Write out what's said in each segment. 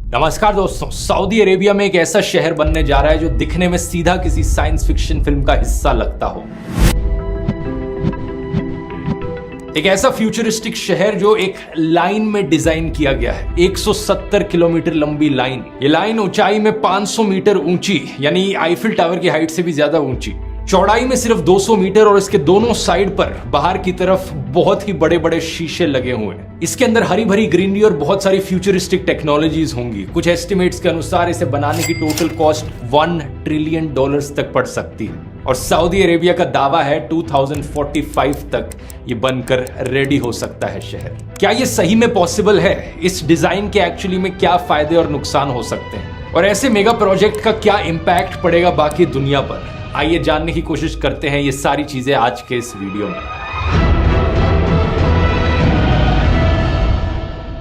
नमस्कार दोस्तों, Saudi Arabia में एक ऐसा शहर बनने जा रहा है जो दिखने में सीधा किसी साइंस फिक्शन फिल्म का हिस्सा लगता हो। एक ऐसा फ्यूचरिस्टिक शहर जो एक लाइन में डिजाइन किया गया है, 170 किलोमीटर लंबी लाइन। ये लाइन ऊंचाई में 500 मीटर ऊंची, यानी आईफिल टावर की हाइट से भी ज्यादा ऊंची, चौड़ाई में सिर्फ 200 मीटर और इसके दोनों साइड पर बाहर की तरफ बहुत ही बड़े बड़े शीशे लगे हुए हैं। इसके अंदर हरी भरी ग्रीनरी और बहुत सारी फ्यूचरिस्टिक टेक्नोलॉजीज होंगी। कुछ एस्टिमेट्स के अनुसार इसे बनाने की टोटल कॉस्ट $1 ट्रिलियन तक पड़ सकती है और सऊदी अरेबिया का दावा है 2045 तक ये बनकर रेडी हो सकता है शहर। क्या ये सही में पॉसिबल है? इस डिजाइन के एक्चुअली में क्या फायदे और नुकसान हो सकते हैं और ऐसे मेगा प्रोजेक्ट का क्या इंपैक्ट पड़ेगा बाकी दुनिया पर? आइए जानने की कोशिश करते हैं ये सारी चीजें आज के इस वीडियो में।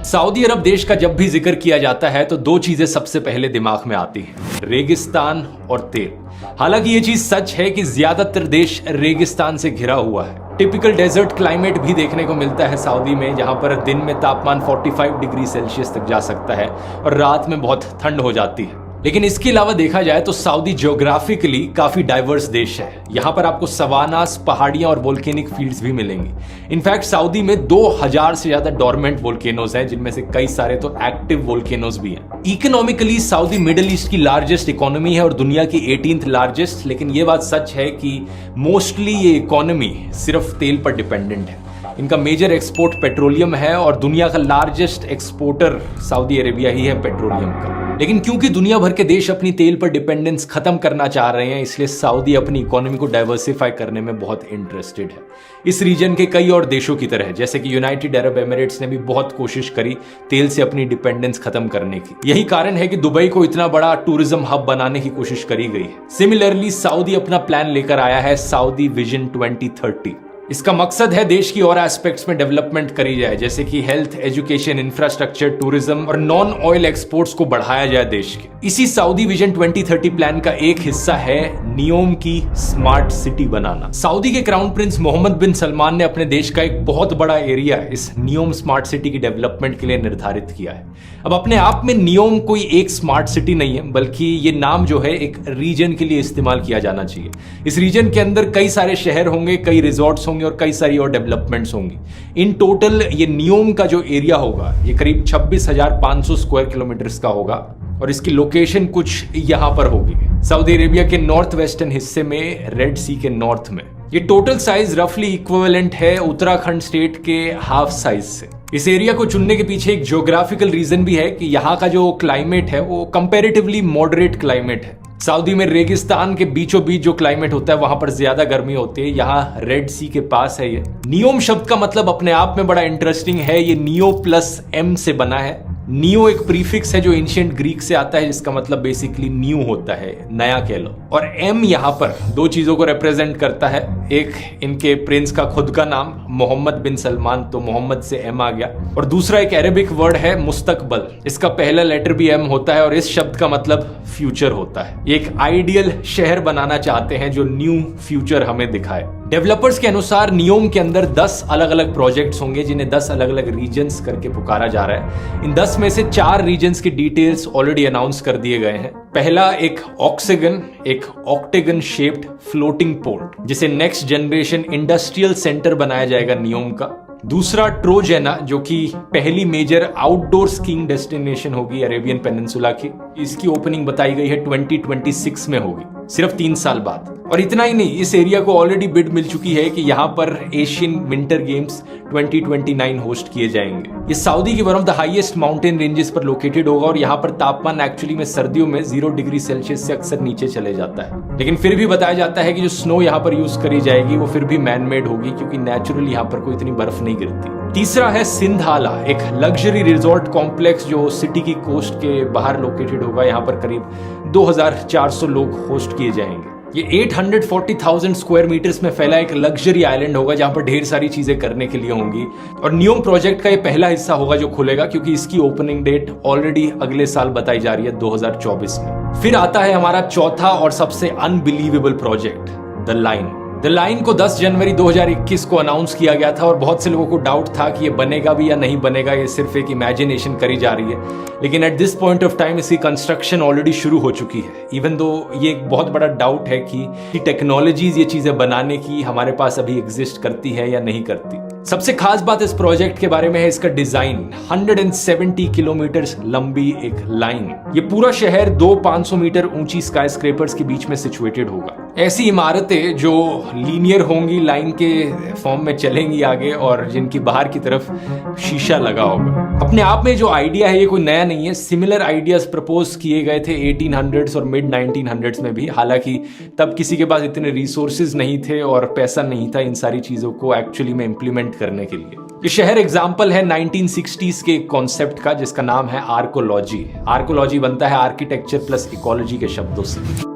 सऊदी अरब देश का जब भी जिक्र किया जाता है तो दो चीजें सबसे पहले दिमाग में आती हैं, रेगिस्तान और तेल। हालांकि ये चीज सच है कि ज्यादातर देश रेगिस्तान से घिरा हुआ है। टिपिकल डेजर्ट क्लाइमेट भी देखने को मिलता है सऊदी में, जहां पर दिन में तापमान 45 डिग्री सेल्सियस तक जा सकता है और रात में बहुत ठंड हो जाती है। लेकिन इसके अलावा देखा जाए तो सऊदी ज्योग्राफिकली काफी डाइवर्स देश है। यहाँ पर आपको सवानास, पहाड़ियां और वोल्केनिक फील्ड्स भी मिलेंगी। इनफैक्ट सऊदी में 2000 से ज्यादा डोरमेंट वोल्केनोज हैं, जिनमें से कई सारे तो एक्टिव वोल्केनोज भी हैं। इकोनॉमिकली सऊदी मिडिल ईस्ट की लार्जेस्ट इकोनॉमी है और दुनिया की 18th लार्जेस्ट। लेकिन ये बात सच है कि मोस्टली ये इकोनॉमी सिर्फ तेल पर डिपेंडेंट है। इनका मेजर एक्सपोर्ट पेट्रोलियम है और दुनिया का लार्जेस्ट एक्सपोर्टर सऊदी अरेबिया ही है पेट्रोलियम का। लेकिन क्योंकि दुनिया भर के देश अपनी तेल पर डिपेंडेंस खत्म करना चाह रहे हैं, इसलिए सऊदी अपनी इकोनॉमी को डाइवर्सिफाई करने में बहुत इंटरेस्टेड है। इस रीजन के कई और देशों की तरह, जैसे कि यूनाइटेड अरब एमिरेट्स ने भी बहुत कोशिश करी तेल से अपनी डिपेंडेंस खत्म करने की। यही कारण है कि दुबई को इतना बड़ा टूरिज्म हब बनाने की कोशिश करी गई है। सिमिलरली सऊदी अपना प्लान लेकर आया है, सऊदी विजन 2030। इसका मकसद है देश की और एस्पेक्ट्स में डेवलपमेंट करी जाए, जैसे कि हेल्थ, एजुकेशन, इंफ्रास्ट्रक्चर, टूरिज्म और नॉन ऑयल एक्सपोर्ट्स को बढ़ाया जाए देश के। इसी सऊदी विजन 2030 प्लान का एक हिस्सा है नियोम की स्मार्ट सिटी बनाना। सऊदी के क्राउन प्रिंस मोहम्मद बिन सलमान ने अपने देश का एक बहुत बड़ा एरिया इस नियोम स्मार्ट सिटी की डेवलपमेंट के लिए निर्धारित किया है। अब अपने आप में नियोम कोई एक स्मार्ट सिटी नहीं है, बल्कि ये नाम जो है एक रीजन के लिए इस्तेमाल किया जाना चाहिए। इस रीजन के अंदर कई सारे शहर होंगे, कई रिजॉर्ट्स और कई सारी और डेवलपमेंट्स होंगी। इन टोटल ये नियोम का जो एरिया होगा ये करीब 26,500 स्क्वायर किलोमीटर का होगा और इसकी लोकेशन कुछ यहां पर होगी, सऊदी अरेबिया के नॉर्थ वेस्टर्न हिस्से में, रेड सी के नॉर्थ में। ये टोटल साइज रफली इक्विवेलेंट है उत्तराखंड स्टेट के हाफ साइज से। इस एरिया को चुनने के पीछे एक ज्योग्राफिकल रीजन भी है कि यहाँ का जो क्लाइमेट है वो कंपैरेटिवली मॉडरेट क्लाइमेट है। सऊदी में रेगिस्तान के बीचों बीच जो क्लाइमेट होता है वहां पर ज्यादा गर्मी होती है, यहाँ रेड सी के पास है ये। नियोम शब्द का मतलब अपने आप में बड़ा इंटरेस्टिंग है। ये नियो प्लस एम से बना है। नियो एक प्रीफिक्स है जो एंशिएंट ग्रीक से आता है, जिसका मतलब बेसिकली न्यू होता है, नया कह लो। और एम यहाँ पर दो चीजों को रिप्रेजेंट करता है। एक इनके प्रिंस का खुद का नाम मोहम्मद बिन सलमान, तो मोहम्मद से एम आ गया, और दूसरा एक अरेबिक वर्ड है मुस्तकबल। इसका पहला लेटर भी एम होता है और इस शब्द का मतलब फ्यूचर होता है। एक आइडियल शहर बनाना चाहते हैं जो न्यू फ्यूचर हमें दिखाए। डेवलपर्स के अनुसार नियोम के अंदर 10 अलग अलग प्रोजेक्ट्स होंगे, जिन्हें 10 अलग अलग रीजन्स करके पुकारा जा रहा है। इन 10 में से 4 रीजन्स की डिटेल्स ऑलरेडी अनाउंस कर दिए गए हैं। पहला एक ऑक्सीगन, एक ऑक्टेगन शेप्ड फ्लोटिंग पोर्ट, जिसे नेक्स्ट जनरेशन इंडस्ट्रियल सेंटर बनाया जाएगा नियोम का। दूसरा ट्रोजेना, जो कि पहली मेजर आउटडोर स्कीइंग डेस्टिनेशन होगी अरेबियन पेनिनसुला की। इसकी ओपनिंग बताई गई है 2026 में होगी, सिर्फ 3 साल बाद। और इतना ही नहीं, इस एरिया को ऑलरेडी बिड मिल चुकी है कि यहाँ पर एशियन विंटर गेम्स 2029 होस्ट किए जाएंगे। ये सऊदी की one of the highest mountain ranges पर लोकेटेड होगा और यहाँ पर तापमान एक्चुअली में सर्दियों में 0 डिग्री सेल्सियस से अक्सर नीचे चले जाता है। लेकिन फिर भी बताया जाता है कि जो स्नो यहाँ पर यूज करी जाएगी वो फिर भी मैन मेड होगी, क्योंकि नेचुरली यहाँ पर कोई इतनी बर्फ नहीं गिरती। तीसरा है सिंधाला, एक लग्जरी रिजॉर्ट कॉम्प्लेक्स जो सिटी की कोस्ट के बाहर लोकेटेड होगा। यहाँ पर करीब 2400 लोग होस्ट किए जाएंगे। ये 840,000 स्क्वायर मीटर्स में फैला एक लग्जरी आइलैंड होगा, जहां पर ढेर सारी चीजें करने के लिए होंगी। और नियोम प्रोजेक्ट का ये पहला हिस्सा होगा जो खुलेगा, क्योंकि इसकी ओपनिंग डेट ऑलरेडी अगले साल बताई जा रही है, 2024 में। फिर आता है हमारा चौथा और सबसे unbelievable project, the line. The line को 10 जनवरी 2021 को अनाउंस किया गया था और बहुत से लोगों को डाउट था कि ये बनेगा भी या नहीं बनेगा, ये सिर्फ एक इमेजिनेशन करी जा रही है। लेकिन at this point of time इसकी कंस्ट्रक्शन ऑलरेडी शुरू हो चुकी है। इवन दो ये एक बहुत बड़ा डाउट है कि टेक्नोलॉजीज ये चीजें बनाने की हमारे पास अभी एग्जिस्ट करती है या नहीं करती। सबसे खास बात इस प्रोजेक्ट के बारे में है इसका डिजाइन। 170 किलोमीटर लंबी एक लाइन, ये पूरा शहर 500 मीटर ऊंची स्काई स्क्रेपर्स के बीच में सिचुएटेड होगा। ऐसी इमारतें जो लीनियर होंगी, लाइन के फॉर्म में चलेंगी आगे, और जिनकी बाहर की तरफ शीशा लगा होगा। अपने आप में जो आइडिया है ये कोई नया नहीं है। सिमिलर आइडियाज प्रपोज किए गए थे 1800s और मिड 1900s में भी। हालांकि तब किसी के पास इतने रिसोर्सेज नहीं थे और पैसा नहीं था इन सारी चीजों को एक्चुअली में इंप्लीमेंट करने के लिए। ये शहर एग्जाम्पल है 1960s के कॉन्सेप्ट का, जिसका नाम है आर्कोलॉजी। आर्कोलॉजी बनता है आर्किटेक्चर प्लस इकोलॉजी के शब्दों से।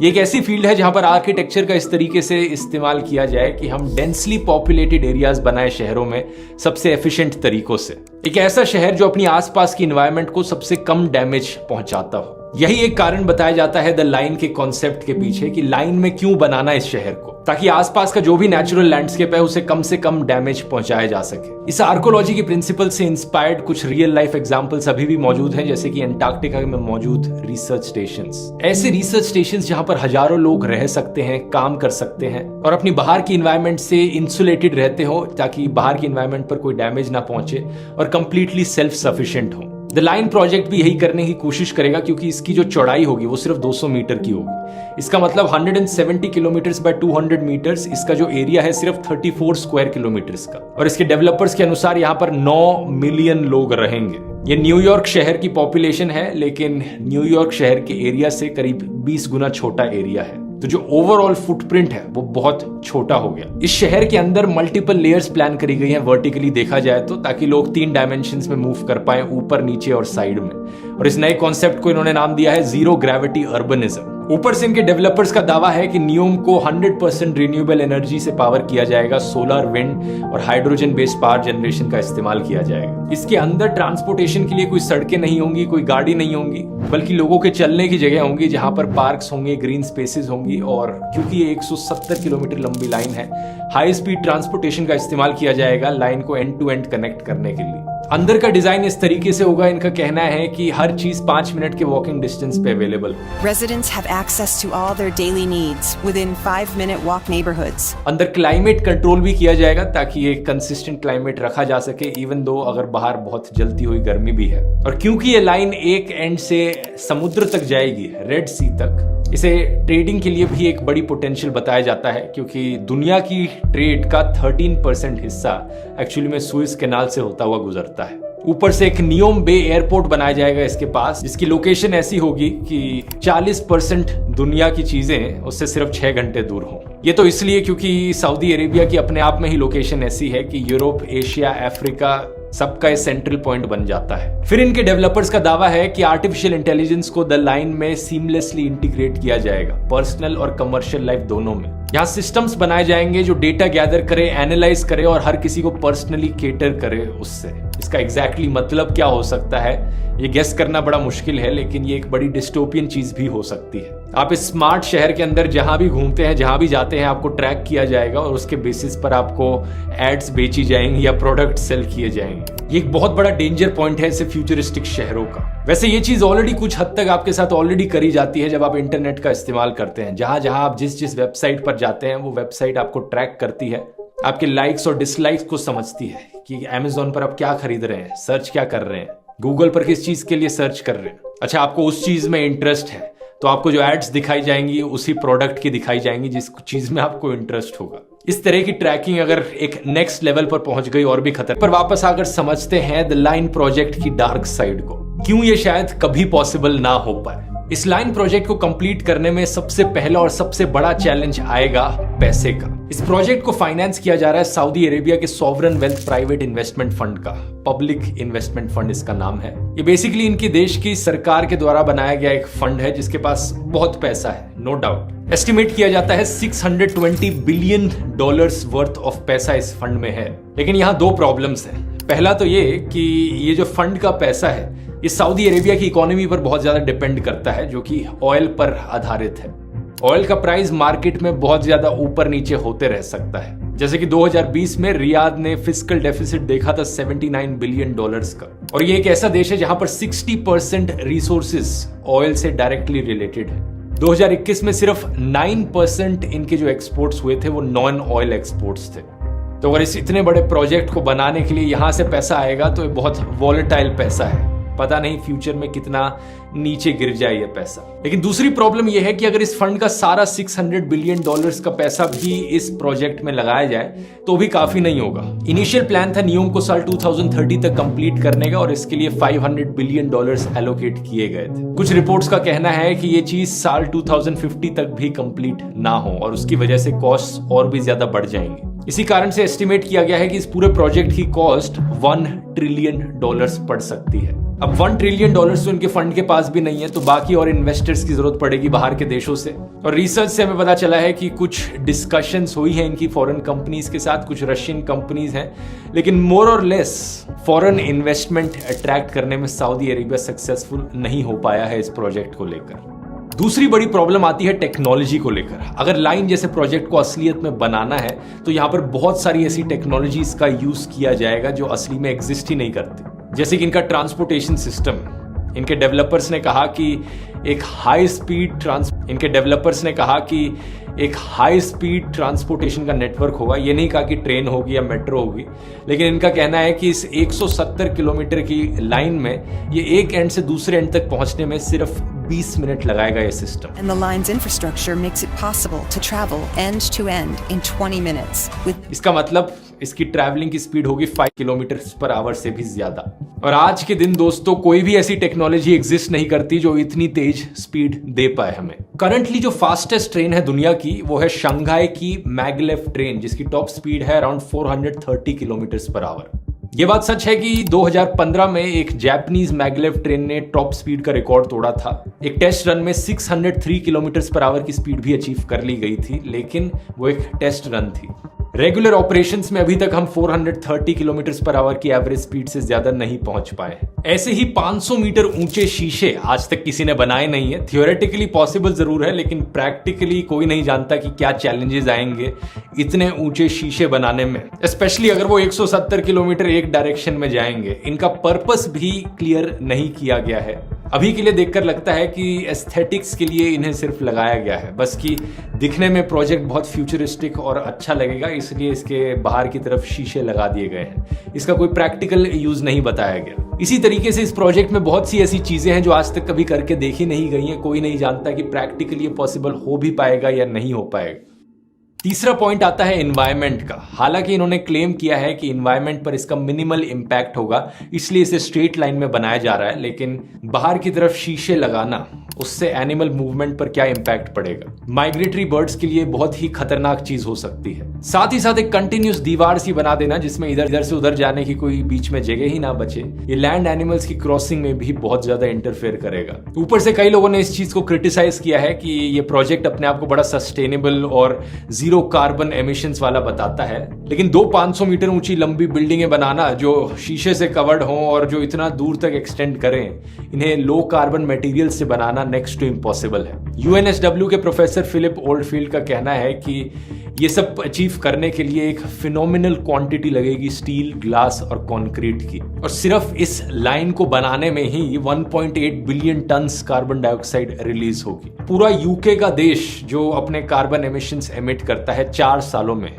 ये एक ऐसी फील्ड है जहां पर आर्किटेक्चर का इस तरीके से इस्तेमाल किया जाए कि हम डेंसली पॉपुलेटेड एरियाज बनाए शहरों में सबसे एफिशिएंट तरीकों से। एक ऐसा शहर जो अपनी आसपास की एनवायरनमेंट को सबसे कम डैमेज पहुंचाता हो। यही एक कारण बताया जाता है द लाइन के कॉन्सेप्ट के पीछे कि लाइन में क्यों बनाना इस शहर को, ताकि आसपास का जो भी नेचुरल लैंडस्केप है उसे कम से कम डैमेज पहुंचाया जा सके। इस आर्कोलॉजी के प्रिंसिपल से इंस्पायर्ड कुछ रियल लाइफ एग्जांपल्स अभी भी मौजूद हैं, जैसे कि एंटार्क्टिका में मौजूद रिसर्च स्टेशंस। ऐसे रिसर्च स्टेशंस जहां पर हजारों लोग रह सकते हैं, काम कर सकते हैं और अपनी बाहर की एनवायरनमेंट से इंसुलेटेड रहते हो, ताकि बाहर की एनवायरनमेंट पर कोई डैमेज ना पहुंचे और कंप्लीटली सेल्फ सफिशिएंट हो। द लाइन प्रोजेक्ट भी यही करने की कोशिश करेगा, क्योंकि इसकी जो चौड़ाई होगी वो सिर्फ 200 मीटर की होगी। इसका मतलब 170 किलोमीटर बाय 200 मीटर्स, इसका जो एरिया है सिर्फ 34 स्क्वायर किलोमीटर्स का। और इसके डेवलपर्स के अनुसार यहाँ पर 9 मिलियन लोग रहेंगे। ये न्यूयॉर्क शहर की पॉपुलेशन है, लेकिन न्यूयॉर्क शहर के एरिया से करीब 20 गुना छोटा एरिया है। तो जो ओवरऑल फुटप्रिंट है वो बहुत छोटा हो गया। इस शहर के अंदर मल्टीपल लेयर्स प्लान करी गई हैं वर्टिकली देखा जाए तो, ताकि लोग 3 डायमेंशंस में मूव कर पाए, ऊपर, नीचे और साइड में। और इस नए कॉन्सेप्ट को इन्होंने नाम दिया है जीरो ग्रेविटी अर्बनिज्म। ऊपर से इनके डेवलपर्स का दावा है कि न्यूम को 100% रिन्यूएबल एनर्जी से पावर किया जाएगा। सोलर, विंड और हाइड्रोजन बेस्ड पावर जनरेशन का इस्तेमाल किया जाएगा। इसके अंदर ट्रांसपोर्टेशन के लिए कोई सड़कें नहीं होंगी, कोई गाड़ी नहीं होंगी, बल्कि लोगों के चलने की जगह होंगी, जहां पर पार्क्स होंगे, ग्रीन स्पेसेस होंगी। और क्योंकि ये 170 किलोमीटर लंबी लाइन है, हाई स्पीड ट्रांसपोर्टेशन का इस्तेमाल किया जाएगा लाइन को एंड टू एंड कनेक्ट करने के लिए। अंदर का डिजाइन इस तरीके से होगा, इनका कहना है कि हर चीज 5 मिनट के वॉकिंग डिस्टेंस पे available. Residents have access to all their daily needs within 5-minute walk neighborhoods. अंदर क्लाइमेट कंट्रोल भी किया जाएगा, ताकि एक कंसिस्टेंट क्लाइमेट रखा जा सके, इवन दो अगर बाहर बहुत जलती हुई गर्मी भी है। और क्योंकि ये लाइन एक एंड से समुद्र तक जाएगी, रेड सी तक, इसे ट्रेडिंग के लिए भी एक बड़ी पोटेंशियल बताया जाता है, क्योंकि दुनिया की ट्रेड का 13% हिस्सा एक्चुअली में सुएज कैनाल से होता हुआ गुजरता है। ऊपर से एक नियोम बे एयरपोर्ट बनाया जाएगा इसके पास, जिसकी लोकेशन ऐसी होगी कि 40% दुनिया की चीजें उससे सिर्फ 6 घंटे दूर हों। ये तो इसलिए क्योंकि सऊदी अरेबिया की अपने आप में ही लोकेशन ऐसी है कि यूरोप, एशिया, अफ्रीका सबका ये सेंट्रल पॉइंट बन जाता है। फिर इनके डेवलपर्स का दावा है कि आर्टिफिशियल इंटेलिजेंस को द लाइन में सीमलेसली इंटीग्रेट किया जाएगा, पर्सनल और कमर्शियल लाइफ दोनों में। यहाँ सिस्टम्स बनाए जाएंगे जो डेटा गैदर करे, एनालाइज करे और हर किसी को पर्सनली केटर करे उससे। इसका एग्जैक्टली मतलब क्या हो सकता है ये गेस करना बड़ा मुश्किल है, लेकिन ये एक बड़ी डिस्टोपियन चीज भी हो सकती है। आप इस स्मार्ट शहर के अंदर जहां भी घूमते हैं, जहां भी जाते हैं, आपको ट्रैक किया जाएगा और उसके बेसिस पर आपको एड्स बेची जाएंगी या प्रोडक्ट सेल किए जाएंगे। ये एक बहुत बड़ा डेंजर पॉइंट है ऐसे फ्यूचरिस्टिक शहरों का। वैसे ये चीज ऑलरेडी कुछ हद तक आपके साथ ऑलरेडी करी जाती है जब आप इंटरनेट का इस्तेमाल करते हैं। जहां जहां आप जिस वेबसाइट पर जाते हैं, वो वेबसाइट आपको ट्रैक करती है, आपके लाइक्स और डिसलाइक्स को समझती है कि अमेज़न पर आप क्या खरीद रहे हैं, सर्च क्या कर रहे हैं, गूगल पर किस चीज के लिए सर्च कर रहे हैं। अच्छा, आपको उस चीज में इंटरेस्ट है तो आपको जो एड्स दिखाई जाएंगी उसी प्रोडक्ट की दिखाई जाएंगी जिस चीज में आपको इंटरेस्ट होगा। इस तरह की ट्रैकिंग अगर एक नेक्स्ट लेवल पर पहुंच गई और भी खतरनाक। पर वापस आकर समझते हैं द लाइन प्रोजेक्ट की डार्क साइड को, क्यों ये शायद कभी पॉसिबल ना हो पाए। इस लाइन प्रोजेक्ट को कंप्लीट करने में सबसे पहला और सबसे बड़ा चैलेंज आएगा पैसे का। इस प्रोजेक्ट को फाइनेंस किया जा रहा है सऊदी अरेबिया के sovereign wealth private investment fund का, पब्लिक इन्वेस्टमेंट फंड इसका नाम है। ये बेसिकली इनके देश की सरकार के द्वारा बनाया गया एक फंड है जिसके पास बहुत पैसा है, नो डाउट। एस्टिमेट किया जाता है $620 बिलियन वर्थ ऑफ पैसा इस फंड में है। लेकिन यहाँ 2 प्रॉब्लम्स हैं। पहला तो ये कि ये जो फंड का पैसा है ये सऊदी अरेबिया की इकोनॉमी पर बहुत ज्यादा डिपेंड करता है, जो कि ऑयल पर आधारित है। ऑयल का प्राइस मार्केट में बहुत ज्यादा ऊपर नीचे होते रह सकता है। जैसे कि 2020 में रियाद ने फिस्कल डेफिसिट देखा था $79 बिलियन का, और ये एक ऐसा देश है जहां पर 60% रिसोर्सेज ऑयल से डायरेक्टली रिलेटेड है। 2021 में सिर्फ 9% इनके जो एक्सपोर्ट्स हुए थे वो नॉन ऑयल एक्सपोर्ट्स थे। तो अगर इस इतने बड़े प्रोजेक्ट को बनाने के लिए यहां से पैसा आएगा तो ये बहुत वॉलेटाइल पैसा है, पता नहीं फ्यूचर में कितना नीचे गिर जाए ये पैसा। लेकिन दूसरी प्रॉब्लम यह है कि अगर इस फंड का सारा $600 बिलियन का पैसा भी इस प्रोजेक्ट में लगाया जाए तो भी काफी नहीं होगा। इनिशियल प्लान था नियोम को साल 2030 तक कंप्लीट करने का, और इसके लिए $500 बिलियन एलोकेट किए गए थे। कुछ रिपोर्ट्स का कहना है कि ये चीज साल 2050 तक भी कंप्लीट ना हो और उसकी वजह से कॉस्ट और भी ज्यादा बढ़ जाएंगे। इसी कारण से एस्टिमेट किया गया है कि इस पूरे प्रोजेक्ट की कॉस्ट $1 ट्रिलियन पड़ सकती है। अब $1 ट्रिलियन तो इनके फंड के पास भी नहीं है, तो बाकी और इन्वेस्टर्स की जरूरत पड़ेगी बाहर के देशों से। और रिसर्च से हमें पता चला है कि कुछ डिस्कशंस हुई हैं इनकी फॉरेन कंपनीज के साथ, कुछ रशियन कंपनीज हैं, लेकिन मोर और लेस फॉरेन इन्वेस्टमेंट अट्रैक्ट करने में सऊदी अरेबिया सक्सेसफुल नहीं हो पाया है इस प्रोजेक्ट को लेकर। दूसरी बड़ी प्रॉब्लम आती है टेक्नोलॉजी को लेकर। अगर लाइन जैसे प्रोजेक्ट को असलियत में बनाना है तो यहाँ पर बहुत सारी ऐसी टेक्नोलॉजीज का यूज किया जाएगा जो असली में एग्जिस्ट ही नहीं करती। जैसे कि इनका ट्रांसपोर्टेशन सिस्टम, इनके डेवलपर्स ने कहा कि एक हाई स्पीड ट्रांसपोर्टेशन का नेटवर्क होगा। ये नहीं कहा कि ट्रेन होगी या मेट्रो होगी, लेकिन इनका कहना है कि इस 170 किलोमीटर की लाइन में ये एक एंड से दूसरे एंड तक पहुंचने में सिर्फ 20 मिनट लगाएगा ये system. And the line's infrastructure makes it possible to travel end to end in 20 minutes. इसका मतलब इसकी ट्रैवलिंग की स्पीड होगी 5 किलोमीटर पर आवर से भी ज्यादा। और आज के दिन दोस्तों कोई भी ऐसी टेक्नोलॉजी एग्जिस्ट नहीं करती जो इतनी तेज स्पीड दे पाए हमें। करंटली जो फास्टेस्ट ट्रेन है दुनिया की वो है शंघाई की मैगलेव ट्रेन, जिसकी टॉप स्पीड है अराउंड 430 किलोमीटर पर आवर। ये बात सच है कि 2015 में एक जापानीज मैगलेव ट्रेन ने टॉप स्पीड का रिकॉर्ड तोड़ा था। एक टेस्ट रन में 603 किलोमीटर पर आवर की स्पीड भी अचीव कर ली गई थी, लेकिन वो एक टेस्ट रन थी। रेगुलर ऑपरेशंस में अभी तक हम 430 किलोमीटर पर आवर की एवरेज स्पीड से ज्यादा नहीं पहुंच पाए। ऐसे ही 500 मीटर ऊंचे शीशे आज तक किसी ने बनाए नहीं है। थियोरेटिकली पॉसिबल जरूर है, लेकिन प्रैक्टिकली कोई नहीं जानता कि क्या चैलेंजेस आएंगे इतने ऊंचे शीशे बनाने में, स्पेशली अगर वो 170 किलोमीटर एक डायरेक्शन में जाएंगे। इनका पर्पस भी क्लियर नहीं किया गया है। अभी के लिए देखकर लगता है कि एस्थेटिक्स के लिए इन्हें सिर्फ लगाया गया है, बस कि दिखने में प्रोजेक्ट बहुत फ्यूचरिस्टिक और अच्छा लगेगा, इसलिए इसके बाहर की तरफ शीशे लगा दिए गए हैं। इसका कोई प्रैक्टिकल यूज नहीं बताया गया। इसी तरीके से इस प्रोजेक्ट में बहुत सी ऐसी चीजें हैं जो आज तक कभी करके देखी नहीं गई हैं। कोई नहीं जानता कि प्रैक्टिकली पॉसिबल हो भी पाएगा या नहीं हो पाएगा। तीसरा पॉइंट आता है एनवायरनमेंट का। हालांकि इन्होंने क्लेम किया है कि एनवायरनमेंट पर इसका मिनिमल इंपैक्ट होगा, इसलिए इसे स्ट्रेट लाइन में बनाया जा रहा है, लेकिन बाहर की तरफ शीशे लगाना उससे एनिमल मूवमेंट पर क्या इंपैक्ट पड़ेगा। माइग्रेटरी बर्ड्स के लिए बहुत ही खतरनाक चीज हो सकती है। साथ ही साथ एक कंटिन्यूस दीवार सी बना देना जिसमें इधर से उधर जाने की कोई बीच में जगह ही ना बचे, ये लैंड एनिमल्स की क्रॉसिंग में भी बहुत ज्यादा इंटरफेयर करेगा। ऊपर से कई लोगों ने इस चीज को क्रिटिसाइज किया है कि ये प्रोजेक्ट अपने आप को बड़ा सस्टेनेबल और जीरो कार्बन एमिशंस वाला बताता है, लेकिन 500 मीटर ऊंची लंबी बिल्डिंगें बनाना जो शीशे से कवर्ड हों और जो इतना दूर तक एक्सटेंड करें, इन्हें लो कार्बन मटेरियल से बनाना नेक्स्ट टू इम्पॉसिबल है। यूएनएसडब्ल्यू के प्रोफेसर फिलिप ओल्डफील्ड का कहना है कि ये सब अचीव करने के लिए एक फिनोमिनल क्वांटिटी लगेगी स्टील, ग्लास और कंक्रीट की, और सिर्फ इस लाइन को बनाने में ही 1.8 billion turns carbon dioxide release होगी। पूरा यूके का देश जो अपने कार्बन एमिशंस एमिट करता है 4 सालों में,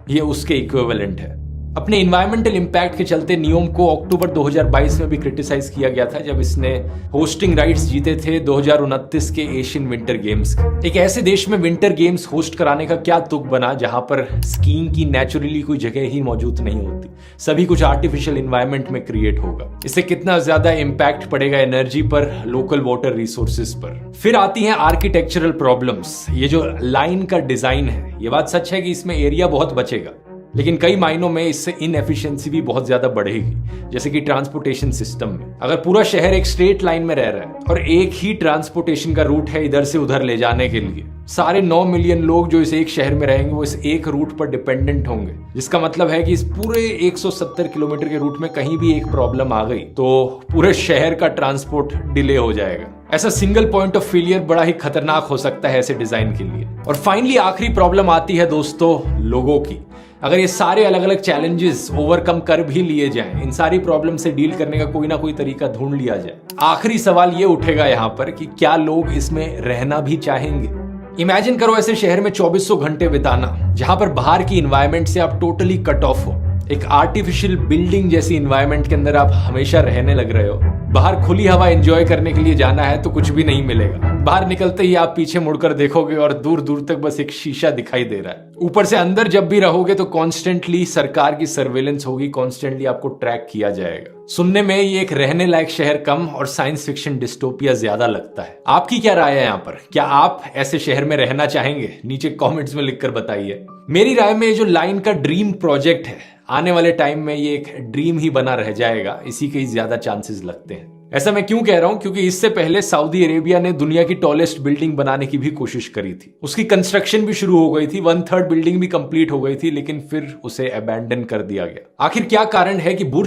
ये उसके इक्विवेलेंट है। अपने इन्वायरमेंटल इंपैक्ट के चलते नियोम को अक्टूबर 2022 में भी क्रिटिसाइज किया गया था जब इसने होस्टिंग राइट्स जीते थे 2029 के एशियन विंटर गेम्स के। एक ऐसे देश में विंटर गेम्स होस्ट कराने का क्या तुक बना जहां पर स्कीइंग की नेचुरली कोई जगह ही मौजूद नहीं होती, सभी कुछ आर्टिफिशियल इन्वायरमेंट में क्रिएट होगा। इससे कितना ज्यादा इंपैक्ट पड़ेगा एनर्जी पर, लोकल वाटर रिसोर्सेज पर। फिर आती हैं आर्किटेक्चरल प्रॉब्लम्स। ये जो लाइन का डिजाइन है, ये बात सच है कि इसमें एरिया बहुत बचेगा, लेकिन कई मायनों में इससे इनएफिशिएंसी भी बहुत ज्यादा बढ़ेगी, जैसे कि ट्रांसपोर्टेशन सिस्टम में। अगर पूरा शहर एक स्ट्रेट लाइन में रह रहा है और एक ही ट्रांसपोर्टेशन का रूट है इधर से उधर ले जाने के लिए, सारे 9 मिलियन लोग जो इस एक शहर में रहेंगे वो इस एक रूट पर डिपेंडेंट होंगे, जिसका मतलब है कि इस पूरे 170 किलोमीटर के रूट में कहीं भी एक प्रॉब्लम आ गई तो पूरे शहर का ट्रांसपोर्ट डिले हो जाएगा। ऐसा सिंगल पॉइंट ऑफ फेलियर बड़ा ही खतरनाक हो सकता है ऐसे डिजाइन के लिए। और फाइनली आखिरी प्रॉब्लम आती है दोस्तों लोगों की। अगर ये सारे अलग अलग चैलेंजेस ओवरकम कर भी लिए जाएं, इन सारी प्रॉब्लम से डील करने का कोई ना कोई तरीका ढूंढ लिया जाए, आखिरी सवाल ये उठेगा यहां पर कि क्या लोग इसमें रहना भी चाहेंगे। इमेजिन करो ऐसे शहर में 2400 घंटे बिताना जहां पर बाहर की इन्वायरमेंट से आप टोटली कट ऑफ हो, एक आर्टिफिशियल बिल्डिंग जैसी इन्वायरमेंट के अंदर आप हमेशा रहने लग रहे हो। बाहर खुली हवा एंजॉय करने के लिए जाना है तो कुछ भी नहीं मिलेगा। बाहर निकलते ही आप पीछे मुड़कर देखोगे और दूर दूर तक बस एक शीशा दिखाई दे रहा है। ऊपर से अंदर जब भी रहोगे तो कॉन्स्टेंटली सरकार की सर्वेलेंस होगी, कॉन्स्टेंटली आपको ट्रैक किया जाएगा। सुनने में ये एक रहने लायक शहर कम और साइंस फिक्शन डिस्टोपिया ज्यादा लगता है। आपकी क्या राय है यहाँ पर? क्या आप ऐसे शहर में रहना चाहेंगे? नीचे कॉमेंट्स में लिखकर बताइए। मेरी राय में ये जो लाइन का ड्रीम प्रोजेक्ट है, आने वाले टाइम में ये एक ड्रीम ही बना रह जाएगा, इसी के ही ज्यादा चांसेस लगते हैं। ऐसा मैं क्यों कह रहा हूं? क्योंकि इससे पहले सऊदी अरेबिया ने दुनिया की टॉलेस्ट बिल्डिंग बनाने की भी कोशिश करी थी। उसकी कंस्ट्रक्शन भी शुरू हो गई थी, 1/3 बिल्डिंग भी कंप्लीट हो गई थी, लेकिन फिर उसे अबैंडन कर दिया गया। आखिर क्या कारण है कि बुर्ज